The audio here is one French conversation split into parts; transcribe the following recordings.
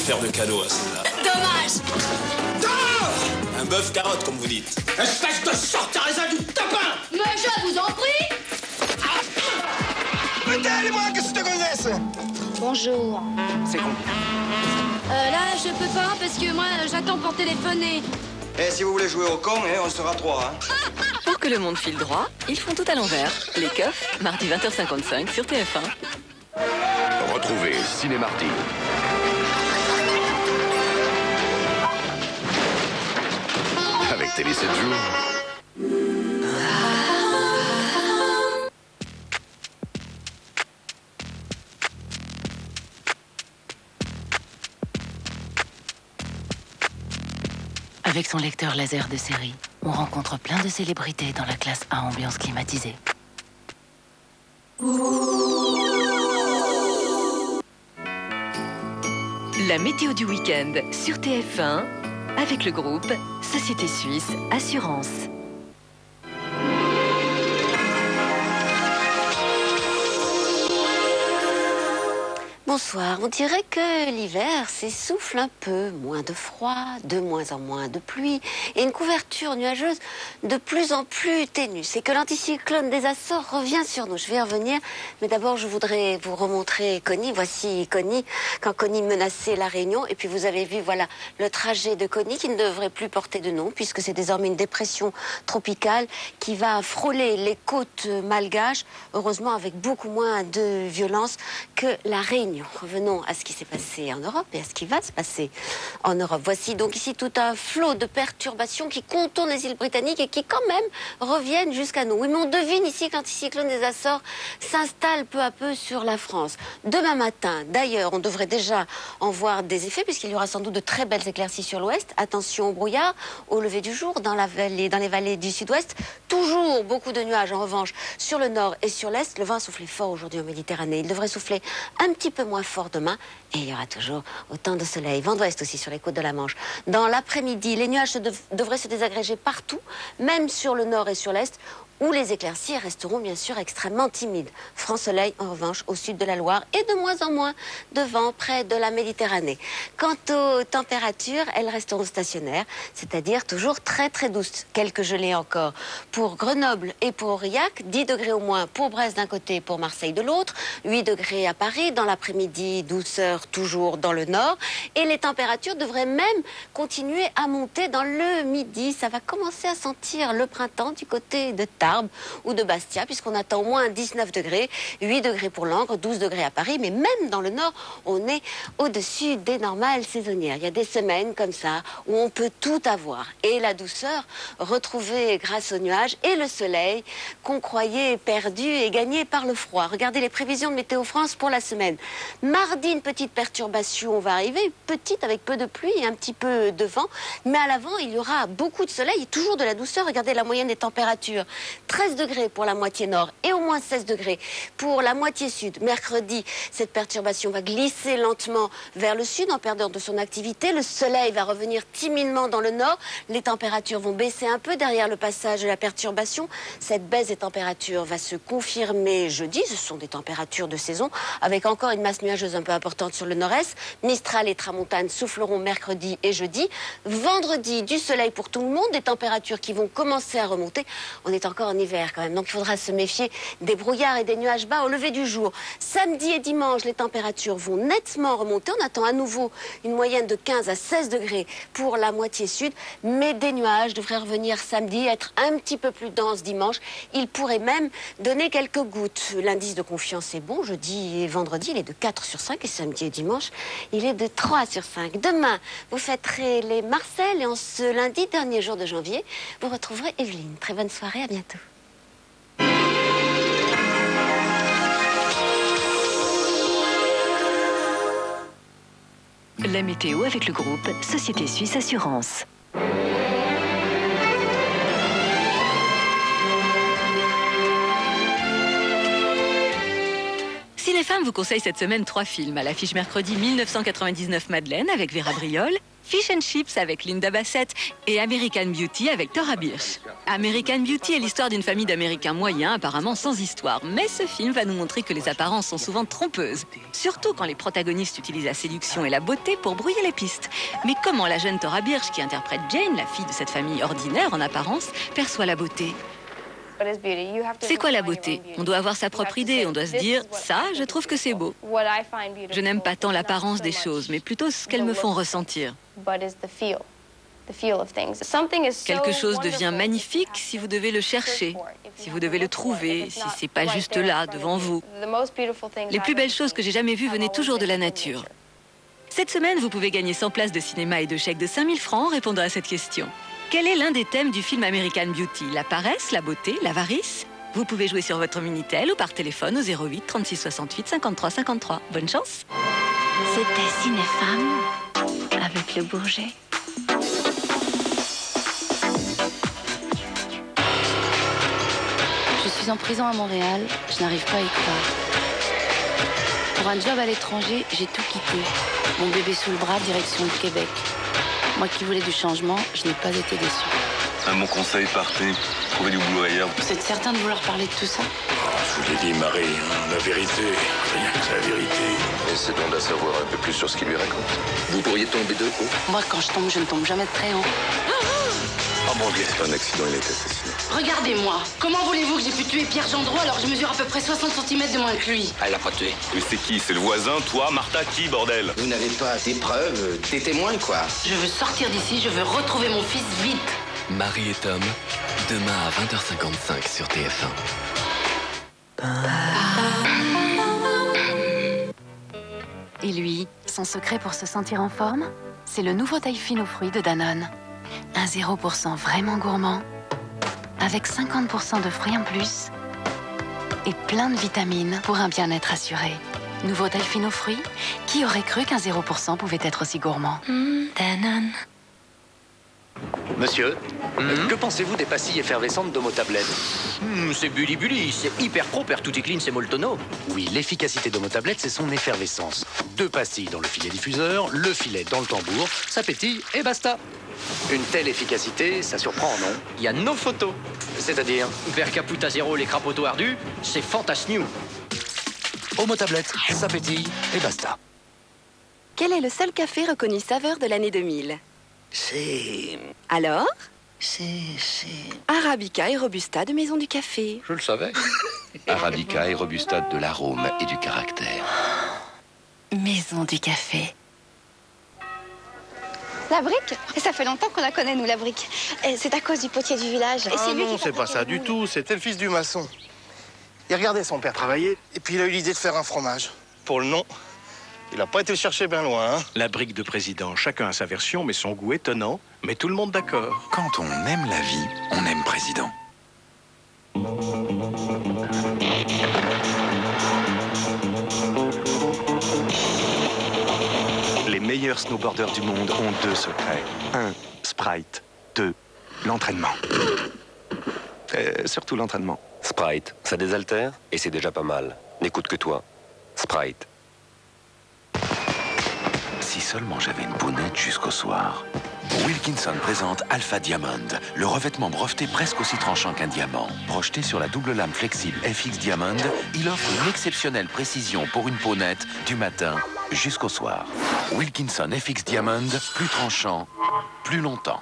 faire de cadeau à celle-là. Dommage. Un bœuf carotte, comme vous dites. Espèce de sortaraisin du tapin! Mais je vous en prie. Mettez-les-moi, qu'est-ce que tu connaisses? Bonjour. C'est combien? Là, je peux pas parce que moi, j'attends pour téléphoner. Eh, si vous voulez jouer au con, on sera 3, hein. Pour que le monde file droit, ils font tout à l'envers. Les keufs, mardi 20h55 sur TF1. Retrouvez Ciné-Marty. Avec Télé 7 jours. Avec son lecteur laser de série, on rencontre plein de célébrités dans la classe A ambiance climatisée. La météo du week-end sur TF1 avec le groupe Société Suisse Assurance. Bonsoir. On dirait que l'hiver s'essouffle un peu. Moins de froid, de moins en moins de pluie et une couverture nuageuse de plus en plus ténue. C'est que l'anticyclone des Açores revient sur nous. Je vais y revenir, mais d'abord je voudrais vous remontrer Connie. Voici Connie, quand Connie menaçait la Réunion. Et puis vous avez vu, voilà, le trajet de Connie qui ne devrait plus porter de nom puisque c'est désormais une dépression tropicale qui va frôler les côtes malgaches, heureusement avec beaucoup moins de violence que la Réunion. Revenons à ce qui s'est passé en Europe et à ce qui va se passer en Europe. Voici donc ici tout un flot de perturbations qui contournent les îles britanniques et qui quand même reviennent jusqu'à nous. Oui, mais on devine ici que l'anticyclone des Açores s'installe peu à peu sur la France. Demain matin, d'ailleurs, on devrait déjà en voir des effets puisqu'il y aura sans doute de très belles éclaircies sur l'ouest. Attention au brouillard, au lever du jour, dans les vallées du sud-ouest. Toujours beaucoup de nuages en revanche sur le nord et sur l'est. Le vent a soufflé fort aujourd'hui en Méditerranée. Il devrait souffler un petit peu moins fort demain et il y aura toujours autant de soleil. Vent d'ouest aussi sur les côtes de la Manche. Dans l'après-midi, les nuages devraient se désagréger partout, même sur le nord et sur l'est, où les éclaircies resteront bien sûr extrêmement timides. Franc soleil en revanche au sud de la Loire et de moins en moins de vent près de la Méditerranée. Quant aux températures, elles resteront stationnaires, c'est-à-dire toujours très très douces. Quelques gelées encore pour Grenoble et pour Aurillac, 10 degrés au moins pour Brest d'un côté et pour Marseille de l'autre, 8 degrés à Paris, dans l'après-midi douceur toujours dans le nord et les températures devraient même continuer à monter dans le midi. Ça va commencer à sentir le printemps du côté de Tarbes ou de Bastia, puisqu'on attend au moins 19 degrés, 8 degrés pour Langres, 12 degrés à Paris, mais même dans le nord, on est au-dessus des normales saisonnières. Il y a des semaines comme ça où on peut tout avoir. Et la douceur retrouvée grâce aux nuages et le soleil qu'on croyait perdu et gagné par le froid. Regardez les prévisions de Météo France pour la semaine. Mardi, une petite perturbation va arriver, petite avec peu de pluie et un petit peu de vent, mais à l'avant, il y aura beaucoup de soleil et toujours de la douceur. Regardez la moyenne des températures. 13 degrés pour la moitié nord et au moins 16 degrés pour la moitié sud. Mercredi, cette perturbation va glisser lentement vers le sud en perdant de son activité. Le soleil va revenir timidement dans le nord. Les températures vont baisser un peu derrière le passage de la perturbation. Cette baisse des températures va se confirmer jeudi. Ce sont des températures de saison avec encore une masse nuageuse un peu importante sur le nord-est. Mistral et tramontane souffleront mercredi et jeudi. Vendredi, du soleil pour tout le monde. Des températures qui vont commencer à remonter. On est encore en hiver quand même, donc il faudra se méfier des brouillards et des nuages bas au lever du jour. Samedi et dimanche, les températures vont nettement remonter. On attend à nouveau une moyenne de 15 à 16 degrés pour la moitié sud, mais des nuages devraient revenir samedi, être un petit peu plus denses dimanche. Il pourrait même donner quelques gouttes. L'indice de confiance est bon, jeudi et vendredi, il est de 4 sur 5 et samedi et dimanche, il est de 3 sur 5. Demain, vous fêterez les Marcel et en ce lundi, dernier jour de janvier, vous retrouverez Evelyne. Très bonne soirée, à bientôt. La météo avec le groupe Société Suisse Assurance. Cinéphage TF1 vous conseille cette semaine 3 films. À l'affiche mercredi 1999 Madeleine avec Vera Briol, Fish and Chips avec Linda Bassett et American Beauty avec Thora Birch. American Beauty est l'histoire d'une famille d'Américains moyens, apparemment sans histoire. Mais ce film va nous montrer que les apparences sont souvent trompeuses. Surtout quand les protagonistes utilisent la séduction et la beauté pour brouiller les pistes. Mais comment la jeune Thora Birch, qui interprète Jane, la fille de cette famille ordinaire en apparence, perçoit la beauté ? C'est quoi la beauté? On doit avoir sa propre idée, on doit se dire « ça, je trouve que c'est beau ». Je n'aime pas tant l'apparence des choses, mais plutôt ce qu'elles me font ressentir. Quelque chose devient magnifique si vous devez le chercher, si vous devez le trouver, si c'est pas juste là, devant vous. Les plus belles choses que j'ai jamais vues venaient toujours de la nature. Cette semaine, vous pouvez gagner 100 places de cinéma et 2 chèques de 5 000 francs en répondant à cette question. Quel est l'un des thèmes du film American Beauty? La paresse, la beauté, l'avarice? Vous pouvez jouer sur votre Minitel ou par téléphone au 08 36 68 53 53. Bonne chance! C'était Cinéfemme avec le Bourget. Je suis en prison à Montréal, je n'arrive pas à y croire. Pour un job à l'étranger, j'ai tout quitté. Mon bébé sous le bras, direction le Québec. Moi qui voulais du changement, je n'ai pas été déçue. Un bon conseil, partez. Trouvez du boulot ailleurs. Vous êtes certain de vouloir parler de tout ça? Je vous l'ai dit, Marie, hein, la vérité, rien que la vérité. Essaie donc d'en savoir un peu plus sur ce qu'il lui raconte. Vous pourriez tomber de haut. Moi, quand je tombe, je ne tombe jamais de très haut. Oh mon Dieu, c'est pas un accident, il a été assassiné. Regardez-moi. Comment voulez-vous que j'ai pu tuer Pierre Gendreau alors que je mesure à peu près 60 cm de moins que lui? Elle l'a pas tué. Mais c'est qui? C'est le voisin, toi, Martha, qui, bordel? Vous n'avez pas des preuves, des témoins, quoi. Je veux sortir d'ici, je veux retrouver mon fils vite. Marie et Tom, demain à 20h55 sur TF1. Et lui, son secret pour se sentir en forme, c'est le nouveau taille fine aux fruits de Danone. Un 0% vraiment gourmand, avec 50% de fruits en plus et plein de vitamines pour un bien-être assuré. Nouveau taille fine aux fruits, qui aurait cru qu'un 0% pouvait être aussi gourmand? Danone. Monsieur, que pensez-vous des pastilles effervescentes d'Homotablette? C'est bully, c'est hyper pro, per tutti clean, c'est moltono. Oui, l'efficacité d'Homotablette, c'est son effervescence. 2 pastilles dans le filet diffuseur, le filet dans le tambour, ça pétille et basta. Une telle efficacité, ça surprend, non? Il y a nos photos. C'est-à-dire? Per caput à zéro, les crapoteaux ardus, c'est fantastique. Homotablette, ça pétille et basta. Quel est le seul café reconnu saveur de l'année 2000? C'est... Alors? C'est... Arabica et Robusta de Maison du Café. Je le savais. Arabica et Robusta de l'arôme et du caractère. Maison du Café. La brique? Ça fait longtemps qu'on la connaît, nous, la brique. C'est à cause du potier du village. Ah non, c'est pas ça du tout, c'était le fils du maçon. Il regardait son père travailler, et puis il a eu l'idée de faire un fromage. Pour le nom, il n'a pas été le chercher bien loin, hein. La brique de président, chacun a sa version, mais son goût étonnant, mais tout le monde d'accord. Quand on aime la vie, on aime président. Les meilleurs snowboarders du monde ont 2 secrets. 1, Sprite. 2, l'entraînement. Surtout l'entraînement. Sprite, ça désaltère et c'est déjà pas mal. N'écoute que toi. Sprite. Si seulement j'avais une peau nette jusqu'au soir. Wilkinson présente Alpha Diamond, le revêtement breveté presque aussi tranchant qu'un diamant. Projeté sur la double lame flexible FX Diamond, il offre une exceptionnelle précision pour une peau nette du matin jusqu'au soir. Wilkinson FX Diamond, plus tranchant, plus longtemps.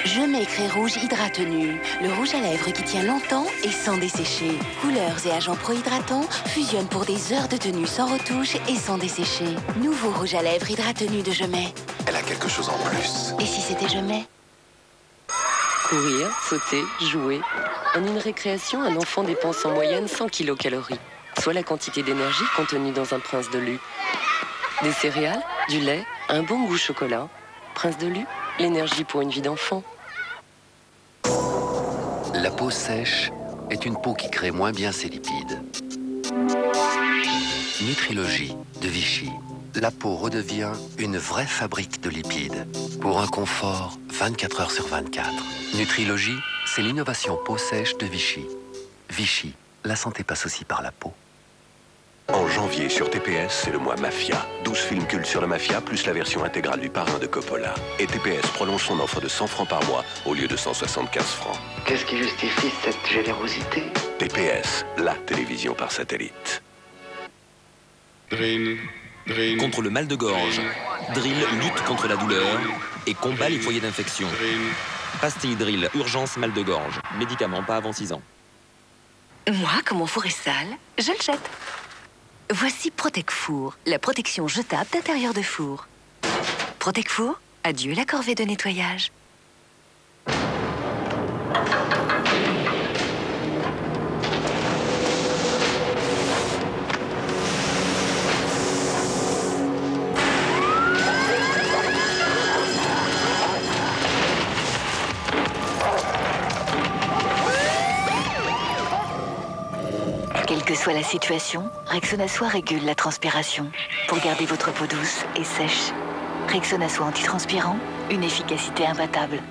Je mets Craie Rouge Hydrate Nu, le rouge à lèvres qui tient longtemps et sans dessécher. Couleurs et agents pro-hydratants fusionnent pour des heures de tenue sans retouche et sans dessécher. Nouveau rouge à lèvres Hydrate Nu de Je mets. Elle a quelque chose en plus. Et si c'était Je mets? Courir, sauter, jouer. En une récréation, un enfant dépense en moyenne 100 kilocalories, soit la quantité d'énergie contenue dans un Prince de Lu. Des céréales, du lait, un bon goût chocolat. Prince de Lu, l'énergie pour une vie d'enfant. La peau sèche est une peau qui crée moins bien ses lipides. Nutrilogie de Vichy. La peau redevient une vraie fabrique de lipides pour un confort 24 heures sur 24. Nutrilogie, c'est l'innovation peau sèche de Vichy. Vichy, la santé passe aussi par la peau. En janvier, sur TPS, c'est le mois Mafia. 12 films cultes sur la mafia, plus la version intégrale du Parrain de Coppola. Et TPS prolonge son offre de 100 francs par mois au lieu de 175 francs. Qu'est-ce qui justifie cette générosité? TPS, la télévision par satellite. Contre le mal de gorge, Drill lutte contre la douleur et combat les foyers d'infection. Pastille Drill, urgence mal de gorge. Médicament pas avant 6 ans. Moi, quand mon four est sale, je le jette. Voici Protec-Four, la protection jetable d'intérieur de four. Protec-Four, adieu la corvée de nettoyage. Quelle que soit la situation, Rexona Soie régule la transpiration pour garder votre peau douce et sèche. Rexona Soie antitranspirant, une efficacité imbattable.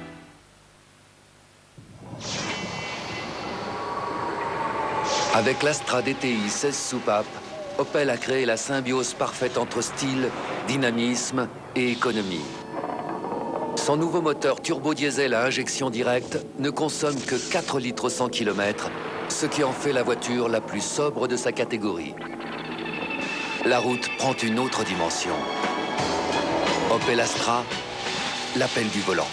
Avec l'Astra DTI 16 soupapes, Opel a créé la symbiose parfaite entre style, dynamisme et économie. Son nouveau moteur turbo-diesel à injection directe ne consomme que 4 litres au 100 km, ce qui en fait la voiture la plus sobre de sa catégorie. La route prend une autre dimension. Opel Astra, l'appel du volant.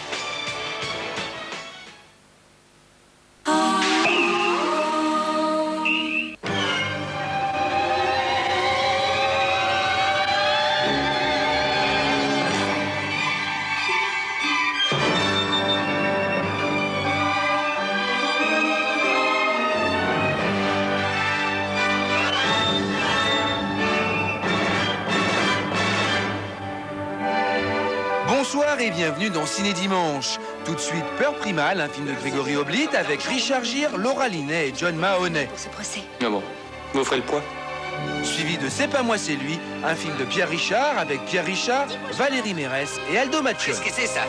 Bonsoir et bienvenue dans Ciné Dimanche. Tout de suite, Peur Primale, un film de Grégory Oblit avec Richard Gere, Laura Linney et John Mahoney. Pour ce procès. Ah bon? Vous ferez le poids? Suivi de C'est pas moi, c'est lui, un film de Pierre Richard avec Pierre Richard, Valérie Mérès et Aldo Macione. Qu'est-ce que c'est ça?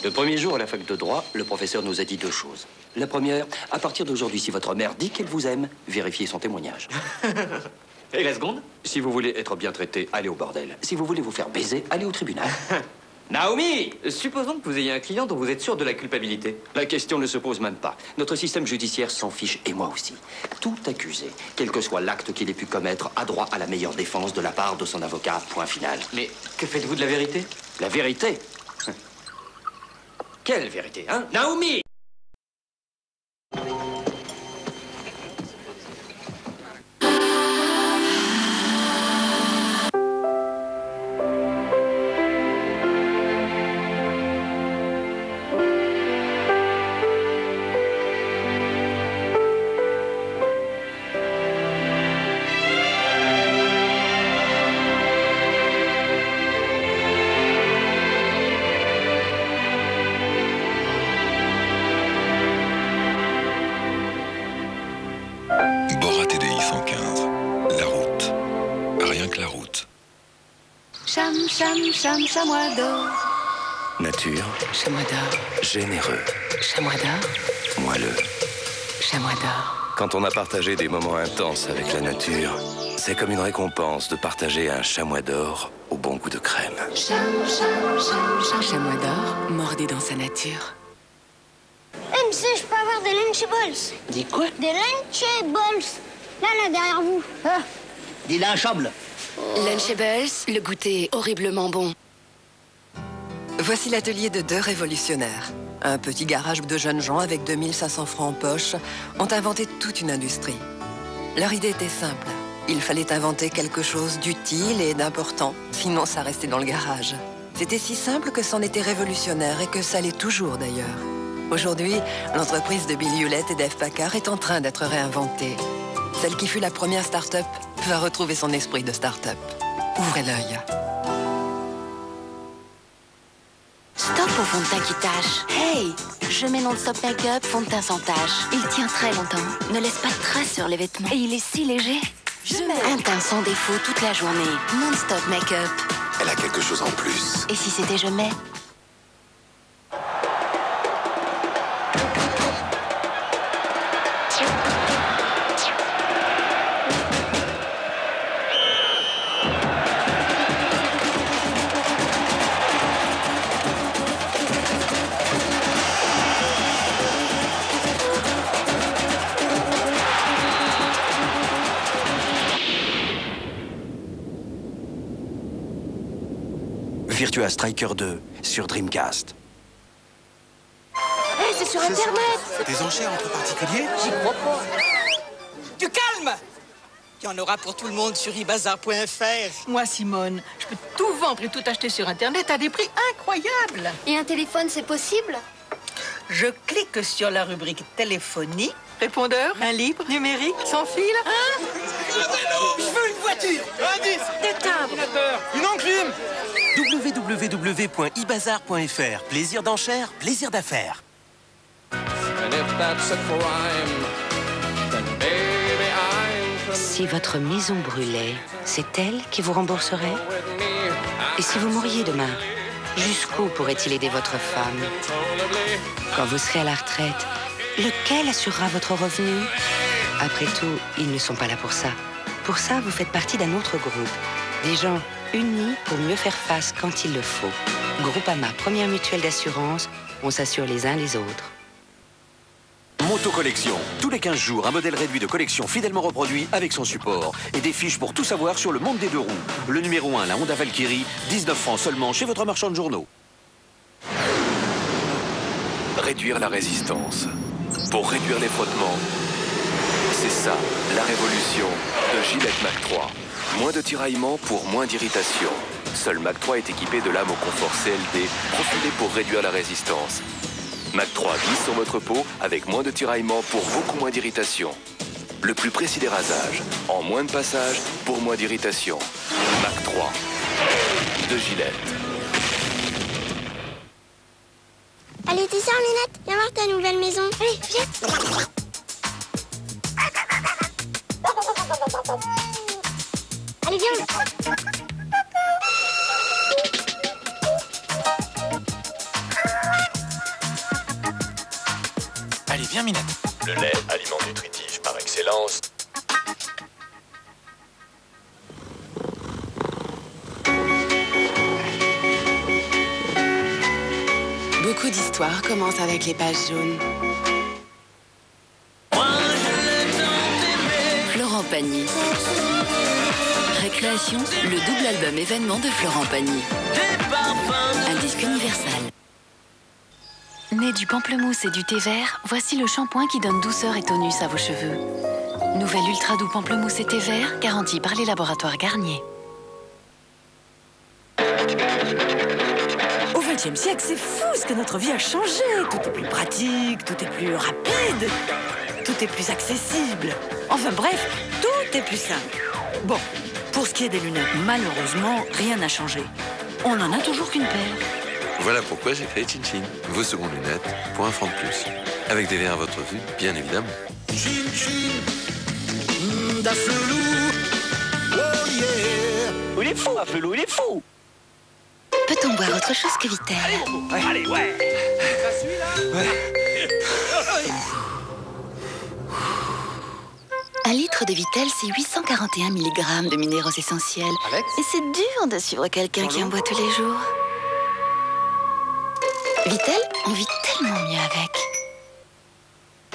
Le premier jour à la fac de droit, le professeur nous a dit 2 choses. La première, à partir d'aujourd'hui, si votre mère dit qu'elle vous aime, vérifiez son témoignage. Et la seconde? Si vous voulez être bien traité, allez au bordel. Si vous voulez vous faire baiser, allez au tribunal. Naomi, supposons que vous ayez un client dont vous êtes sûr de la culpabilité. La question ne se pose même pas. Notre système judiciaire s'en fiche, et moi aussi. Tout accusé, quel que soit l'acte qu'il ait pu commettre, a droit à la meilleure défense de la part de son avocat, point final. Mais que faites-vous de la vérité? La vérité? Quelle vérité, hein? Naomi! Borat TDI 115. La route. Rien que la route. Cham, cham, cham, chamois d'or. Nature. Chamois d'or. Généreux. Chamois d'or. Moelleux. Chamois d'or. Quand on a partagé des moments intenses avec la nature, c'est comme une récompense de partager un chamois d'or au bon goût de crème. Cham, cham, cham, cham. Chamois d'or, mordé dans sa nature. MC, je peux avoir des Lunchables. Dis quoi? Des Lunchables. Là, derrière vous. Ah, des Lunchables. Lunchables, le goûter horriblement bon. Voici l'atelier de 2 révolutionnaires. Un petit garage de jeunes gens avec 2500 francs en poche ont inventé toute une industrie. Leur idée était simple. Il fallait inventer quelque chose d'utile et d'important, sinon ça restait dans le garage. C'était si simple que c'en était révolutionnaire et que ça l'est toujours d'ailleurs. Aujourd'hui, l'entreprise de Bill Hewlett et Dave Packard est en train d'être réinventée. Celle qui fut la première start-up va retrouver son esprit de start-up. Ouvrez l'œil. Stop au fond de teint qui tâche. Hey, je mets non-stop make-up, fond de teint sans tache. Il tient très longtemps, ne laisse pas de traces sur les vêtements. Et il est si léger. Je mets un teint sans défaut toute la journée. Non-stop make-up. Elle a quelque chose en plus. Et si c'était je mets? Virtua Striker 2 sur Dreamcast. Hey, c'est sur Internet! Des enchères entre particuliers? J'y crois pas. Du calme! Il y en aura pour tout le monde sur ibazar.fr. Moi, Simone, je peux tout vendre et tout acheter sur Internet à des prix incroyables. Et un téléphone, c'est possible? Je clique sur la rubrique téléphonie, répondeur, un livre, numérique, sans fil. Hein? Je veux une voiture! Un disque! Des timbres! Une enclume! www.ibazar.fr. Plaisir d'enchères, plaisir d'affaires. Si votre maison brûlait, c'est elle qui vous rembourserait? Et si vous mouriez demain, jusqu'où pourrait-il aider votre femme? Quand vous serez à la retraite, lequel assurera votre revenu? Après tout, ils ne sont pas là pour ça. Pour ça, vous faites partie d'un autre groupe. Des gens unis pour mieux faire face quand il le faut. Groupama, première mutuelle d'assurance, on s'assure les uns les autres. Moto Collection. Tous les 15 jours, un modèle réduit de collection fidèlement reproduit avec son support. Et des fiches pour tout savoir sur le monde des deux roues. Le numéro 1, la Honda Valkyrie, 19 francs seulement chez votre marchand de journaux. Réduire la résistance. Pour réduire les frottements, c'est ça, la révolution de Gillette Mac 3. Moins de tiraillements pour moins d'irritation. Seul Mac 3 est équipé de lames au confort CLD, profilées pour réduire la résistance. Mac 3 glisse sur votre peau avec moins de tiraillements pour beaucoup moins d'irritation. Le plus précis des rasages, en moins de passages pour moins d'irritation. Mac 3 de Gillette. Allez, t'es ça, Minette? Viens voir ta nouvelle maison. Allez, viens. Allez, viens. Allez, viens, Minette. Le lait, aliment nutritif par excellence. Beaucoup d'histoires commencent avec les pages jaunes. Florent Pagny. Récréation, le double album événement de Florent Pagny. Un disque universal. Né du pamplemousse et du thé vert, voici le shampoing qui donne douceur et tonus à vos cheveux. Nouvelle ultra doux pamplemousse et thé vert, garantie par les laboratoires Garnier. Au XXe siècle, c'est fou ce que notre vie a changé. Tout est plus pratique, tout est plus rapide, tout est plus accessible. Enfin bref, tout est plus simple. Bon, pour ce qui est des lunettes, malheureusement, rien n'a changé. On n'en a toujours qu'une paire. Voilà pourquoi j'ai créé Chin Chin, vos secondes lunettes pour un franc de plus. Avec des verres à votre vue, bien évidemment. Chin Chin, Daflelou, oh yeah. Il est fou, Daflelou, il est fou. Peut-on boire autre chose que Vittel? Allez, ouais. Un litre de Vittel, c'est 841 mg de minéraux essentiels. Et c'est dur de suivre quelqu'un qui en boit tous les jours. Vittel, on vit tellement mieux avec.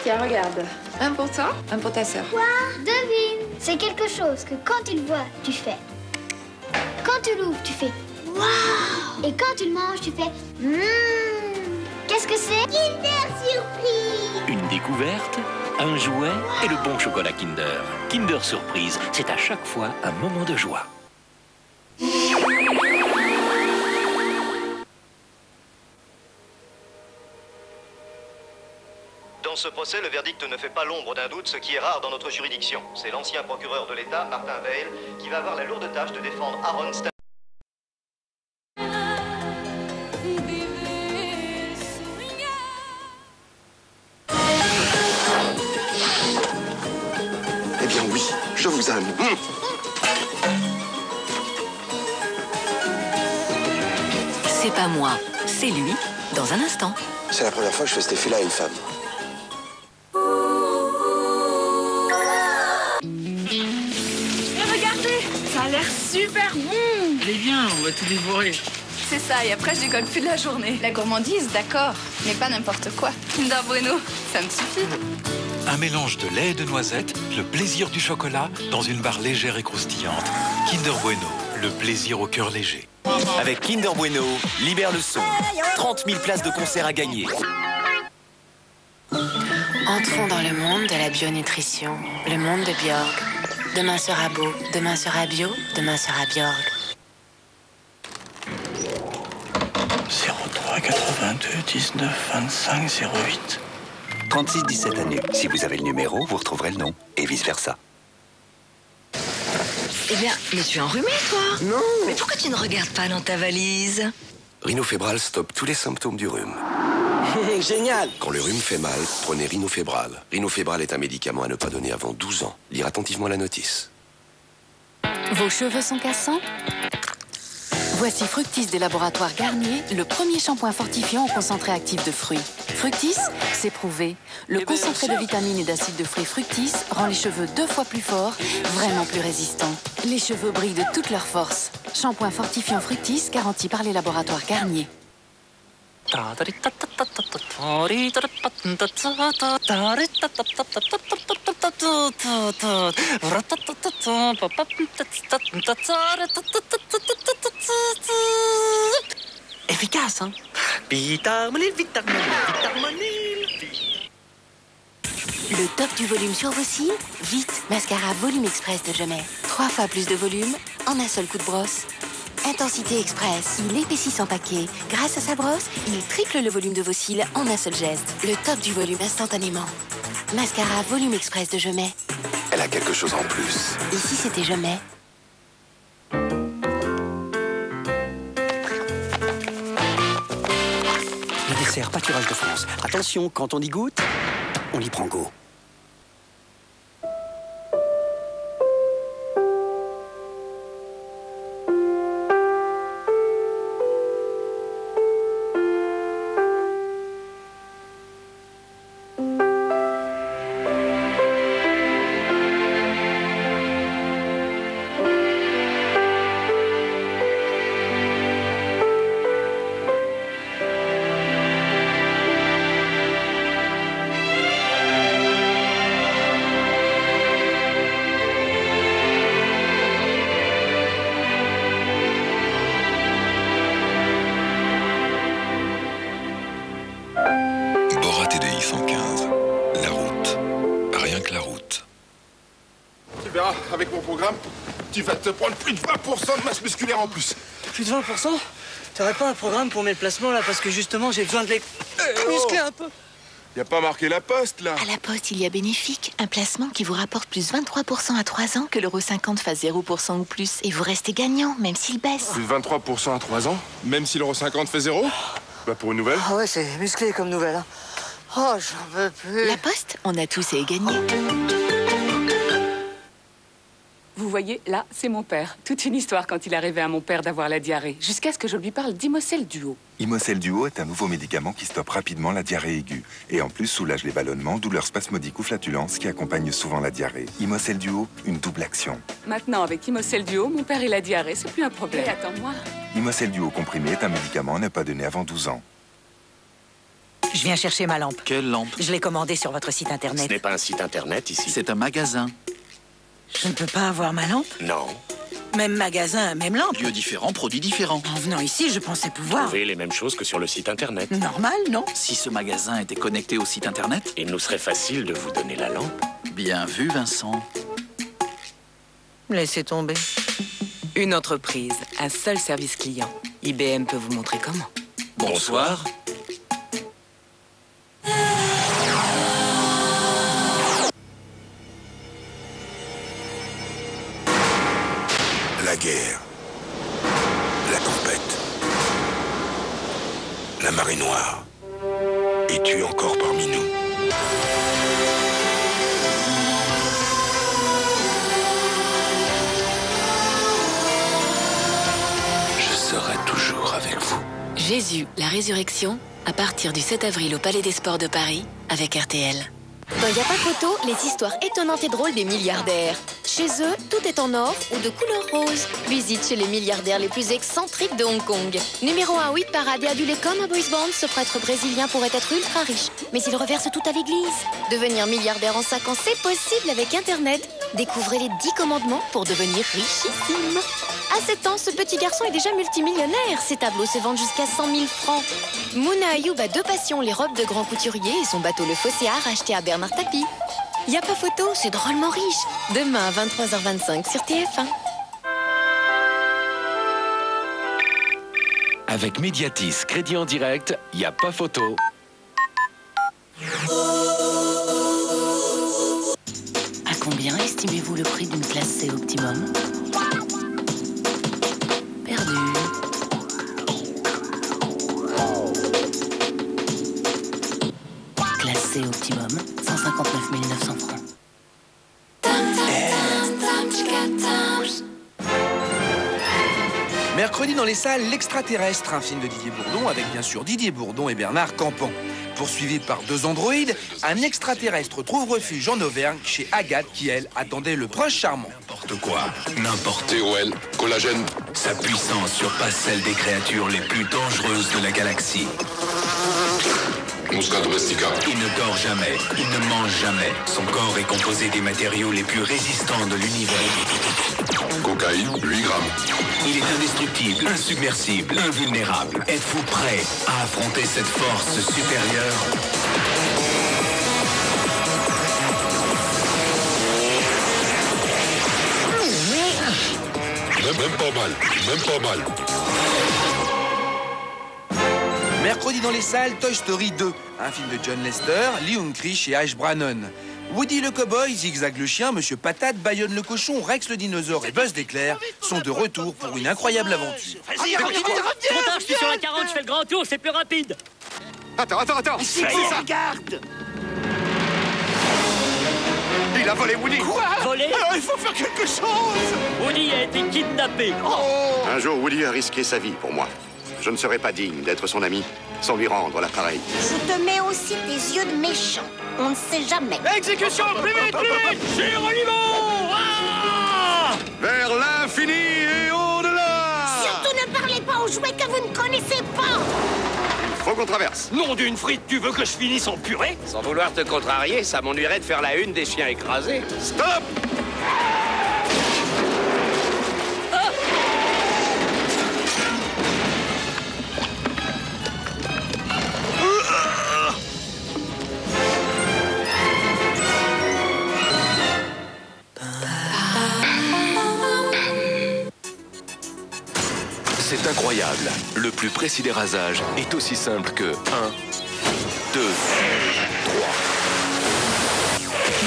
Tiens, regarde. Un pour toi, un pour ta sœur. Quoi? Devine. C'est quelque chose que quand tu le vois, tu fais. Quand tu l'ouvres, tu fais waouh. Et quand tu le manges, tu fais Qu'est-ce que c'est? Kinder Surprise. Une découverte, un jouet et le bon chocolat Kinder. Kinder Surprise, c'est à chaque fois un moment de joie. Dans ce procès, le verdict ne fait pas l'ombre d'un doute, ce qui est rare dans notre juridiction. C'est l'ancien procureur de l'État, Martin Veil, qui va avoir la lourde tâche de défendre Aaron Stein. Eh bien oui, je vous aime. C'est pas moi, c'est lui, dans un instant. C'est la première fois que je fais cet effet-là à une femme. Et regardez, ça a l'air super bon. Allez bien, on va tout dévorer. C'est ça, et après je décolle plus de la journée. La gourmandise, d'accord, mais pas n'importe quoi. Kinder Bueno, ça me suffit. Un mélange de lait et de noisettes, le plaisir du chocolat dans une barre légère et croustillante. Kinder Bueno, le plaisir au cœur léger. Avec Kinder Bueno, libère le son. 30 000 places de concert à gagner. Entrons dans le monde de la bionutrition, le monde de Björg. Demain sera beau, demain sera bio, demain sera Björg. 03 82 19 25 08. 36-17 années. Si vous avez le numéro, vous retrouverez le nom. Et vice-versa. Eh bien, mais tu es enrhumé, toi? Non. Mais pourquoi tu ne regardes pas dans ta valise? Rhinofébral stoppe tous les symptômes du rhume. Génial. Quand le rhume fait mal, prenez Rhinofébral. Rhinofébral est un médicament à ne pas donner avant 12 ans. Lire attentivement la notice. Vos cheveux sont cassants? Voici Fructis des laboratoires Garnier, le premier shampoing fortifiant au concentré actif de fruits. Fructis, c'est prouvé. Le concentré de vitamines et d'acides de fruits Fructis rend les cheveux 2 fois plus forts, vraiment plus résistants. Les cheveux brillent de toute leur force. Shampoing fortifiant Fructis garanti par les laboratoires Garnier. Efficace, hein? Vitarmonil. Le top du volume sur vos cils? Vite, mascara Volume Express de Jamais. 3 fois plus de volume en un seul coup de brosse. Intensité Express, il épaissit sans paquet. Grâce à sa brosse, il triple le volume de vos cils en un seul geste. Le top du volume instantanément. Mascara Volume Express de Jamais. Elle a quelque chose en plus. Et si c'était Jamais? Le dessert pâturage de France. Attention, quand on y goûte, on y prend goût. Bora TDI 115. La route. Rien que la route. Tu verras, avec mon programme, tu vas te prendre plus de 20% de masse musculaire en plus. Plus de 20%? T'aurais pas un programme pour mes placements, là? Parce que justement, j'ai besoin de les muscler un peu. Y a pas marqué la poste, là? À la Poste, il y a Bénéfique, un placement qui vous rapporte plus 23% à 3 ans, que l'euro 50 fasse 0% ou plus. Et vous restez gagnant, même s'il baisse. Plus de 23% à 3 ans, même si l'euro 50 fait 0? Bah pour une nouvelle. Ah ouais, c'est musclé comme nouvelle, hein. Oh, j'en veux plus. La Poste, on a tous à y gagner. Vous voyez, là, c'est mon père. Toute une histoire quand il arrivait à mon père d'avoir la diarrhée, jusqu'à ce que je lui parle d'Imocel Duo. Imocel Duo est un nouveau médicament qui stoppe rapidement la diarrhée aiguë et en plus soulage les ballonnements, douleurs spasmodiques ou flatulences qui accompagnent souvent la diarrhée. Imocel Duo, une double action. Maintenant, avec Imocel Duo, mon père et la diarrhée, c'est plus un problème. Et attends-moi. Imocel Duo comprimé est un médicament à ne pas donner avant 12 ans. Je viens chercher ma lampe. Quelle lampe? Je l'ai commandée sur votre site internet. Ce n'est pas un site internet ici. C'est un magasin. Je ne peux pas avoir ma lampe? Non. Même magasin, même lampe. Lieux différents, produits différents. En venant ici, je pensais pouvoir. Trouver les mêmes choses que sur le site internet. Normal, non? Si ce magasin était connecté au site internet, il nous serait facile de vous donner la lampe. Bien vu, Vincent. Laissez tomber. Une entreprise, un seul service client. IBM peut vous montrer comment. Bonsoir. La guerre, la tempête, la marée noire. Es-tu encore parmi nous? Jésus, la résurrection, à partir du 7 avril au Palais des Sports de Paris, avec RTL. Dans Y'a pas photo, les histoires étonnantes et drôles des milliardaires. Chez eux, tout est en or ou de couleur rose. Visite chez les milliardaires les plus excentriques de Hong Kong. Numéro 1, 8 parade et adulé comme à Brisbane, ce prêtre brésilien pourrait être ultra riche. Mais il reverse tout à l'église. Devenir milliardaire en 5 ans, c'est possible avec Internet. Découvrez les 10 commandements pour devenir richissime. À 7 ans, ce petit garçon est déjà multimillionnaire. Ses tableaux se vendent jusqu'à 100 000 francs. Mouna Ayoub a 2 passions, les robes de grand couturier et son bateau Le Phocéard acheté à Bernard Tapie. Y'a pas photo, c'est drôlement riche. Demain à 23h25 sur TF1. Avec Mediatis, crédit en direct, y a pas photo. À combien estimez-vous le prix d'une classe C Optimum? Perdu. Classe C Optimum, 159 900 francs. Mercredi dans les salles, L'Extraterrestre, un film de Didier Bourdon avec bien sûr Didier Bourdon et Bernard Campan. Poursuivi par 2 androïdes, un extraterrestre trouve refuge en Auvergne chez Agathe qui, elle, attendait le prince charmant. N'importe quoi, n'importe. TOL, collagène. Sa puissance surpasse celle des créatures les plus dangereuses de la galaxie. Musca domestica. Il ne dort jamais, il ne mange jamais. Son corps est composé des matériaux les plus résistants de l'univers. Cocaïne, 8 grammes. Il est indestructible, insubmersible, invulnérable. Êtes-vous prêt à affronter cette force supérieure? Même pas mal, même pas mal. Mercredi dans les salles, Toy Story 2, un film de John Lester, Lee Unkrich et Ash Brannon. Woody le cowboy, Zigzag le chien, Monsieur Patate, Bayonne le cochon, Rex le dinosaure et Buzz l'éclair sont de retour pour une incroyable aventure. Vas-y, reviens. Trop tard, je suis sur la 40, je fais le grand tour, c'est plus rapide. Attends. C'est ça, regarde. Il a volé Woody. Quoi? Volé? Alors il faut faire quelque chose. Woody a été kidnappé. Oh. Un jour, Woody a risqué sa vie pour moi. Je ne serais pas digne d'être son ami sans lui rendre l'appareil. Je te mets aussi des yeux de méchant. On ne sait jamais. Exécution, plus vite. Géronimo! Vers l'infini et au-delà. Surtout ne parlez pas aux jouets que vous ne connaissez pas. Faut qu'on traverse. Nom d'une frite, tu veux que je finisse en purée? Sans vouloir te contrarier, ça m'ennuierait de faire la une des chiens écrasés. Stop! C'est incroyable. Le plus précis des rasages est aussi simple que 1, 2, 3.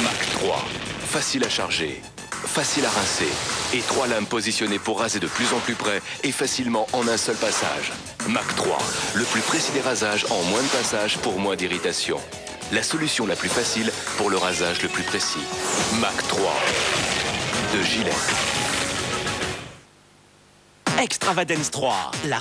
Mach 3. Facile à charger, facile à rincer. Et 3 lames positionnées pour raser de plus en plus près et facilement en un seul passage. Mach 3. Le plus précis des rasages en moins de passages pour moins d'irritation. La solution la plus facile pour le rasage le plus précis. Mach 3. De Gillette. Extravadence 3, la